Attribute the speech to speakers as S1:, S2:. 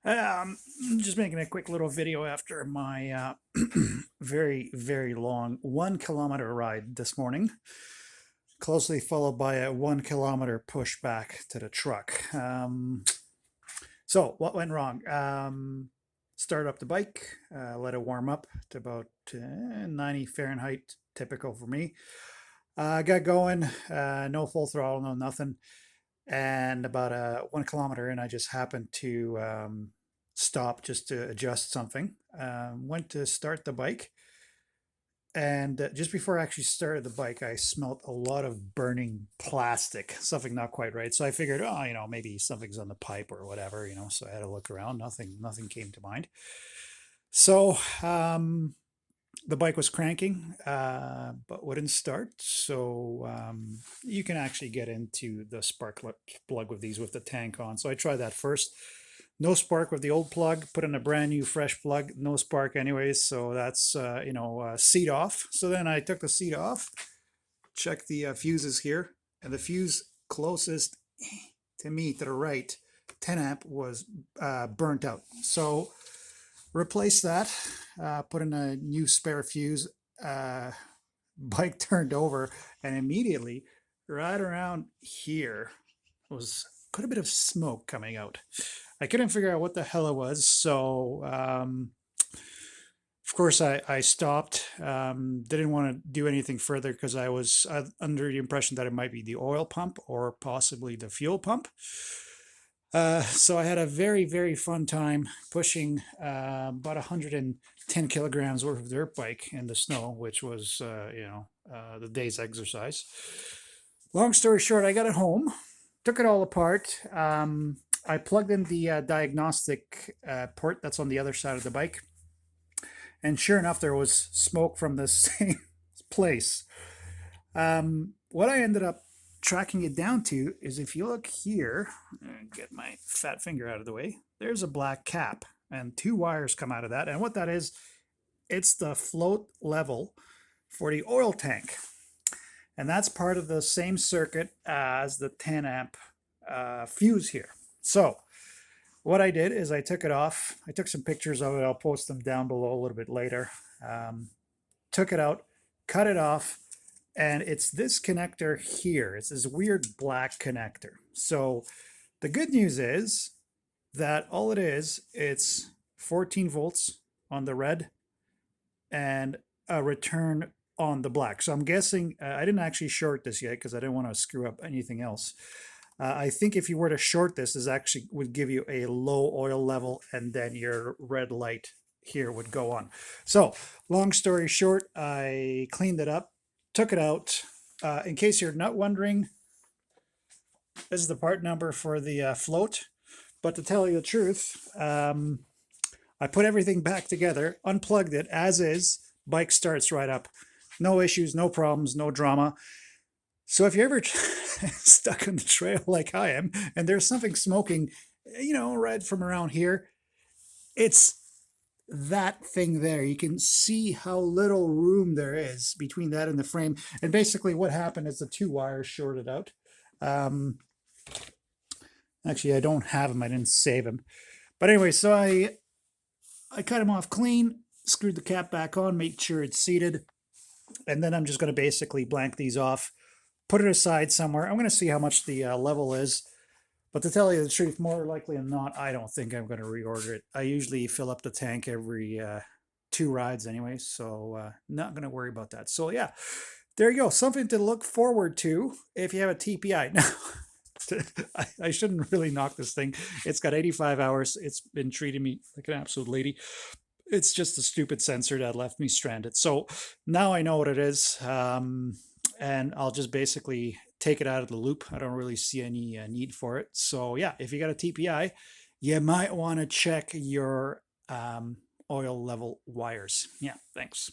S1: Um, just making a quick little video after my very long 1 kilometer ride this morning, closely followed by a 1 kilometer push back to the truck. So what went wrong? Start up the bike, let it warm up to about 90 Fahrenheit, typical for me. Got going, no full throttle, no nothing. And about 1 kilometer in, I just happened to stop just to adjust something. Went to start the bike, and just before I actually started the bike, I smelt a lot of burning plastic, something not quite right. So I figured, oh, maybe something's on the pipe or whatever, So I had a look around. Nothing came to mind. So the bike was cranking, but wouldn't start. So you can actually get into the spark plug with these with the tank on. So I tried that first. No spark with the old plug. Put in a brand new fresh plug. No spark anyways. So that's seat off. So then I took the seat off. Checked the fuses here, and the fuse closest to me to the right, 10 amp, was burnt out. So replace that, put in a new spare fuse, bike turned over, and immediately right around here was quite a bit of smoke coming out. I couldn't figure out what the hell it was, so of course I stopped. Didn't want to do anything further because I was under the impression that it might be the oil pump or possibly the fuel pump. So I had a very fun time pushing about 110 kilograms worth of dirt bike in the snow, which was, the day's exercise. Long story short, I got it home, took it all apart. I plugged in the diagnostic port that's on the other side of the bike. And sure enough, there was smoke from the same place. What I ended up tracking it down to is, if you look here, get my fat finger out of the way, there's a black cap and two wires come out of that. And what that is, it's the float level for the oil tank. And that's part of the same circuit as the 10 amp fuse here. So what I did is I took it off. I took some pictures of it. I'll post them down below a little bit later. Took it out, cut it off, and it's this connector here. It's this weird black connector. So the good news is that all it is, it's 14 volts on the red and a return on the black. So I'm guessing, I didn't actually short this yet because I didn't want to screw up anything else. I think if you were to short this, actually would give you a low oil level, and then your red light here would go on. So long story short, I cleaned it up, took it out. In case you're not wondering, this is the part number for the float. But to tell you the truth, I put everything back together, unplugged it as is, bike starts right up. No issues, no problems, no drama. So if you're ever stuck on the trail like I am, and there's something smoking, right from around here, it's that thing there. You can see how little room there is between that and the frame. And basically what happened is the two wires shorted out. Actually, I don't have them. I didn't save them. But anyway, so I cut them off clean, screwed the cap back on, made sure it's seated. And then I'm just going to basically blank these off, put it aside somewhere. I'm going to see how much the level is. But to tell you the truth, more likely than not, I don't think I'm going to reorder it. I usually fill up the tank every 2 rides anyway, so not going to worry about that. So yeah, there you go. Something to look forward to if you have a TPI. Now, I shouldn't really knock this thing. It's got 85 hours. It's been treating me like an absolute lady. It's just a stupid sensor that left me stranded. So now I know what it is. And I'll just basically take it out of the loop. I don't really see any need for it. So yeah, if you got a TPI, you might want to check your oil level wires. Yeah, thanks.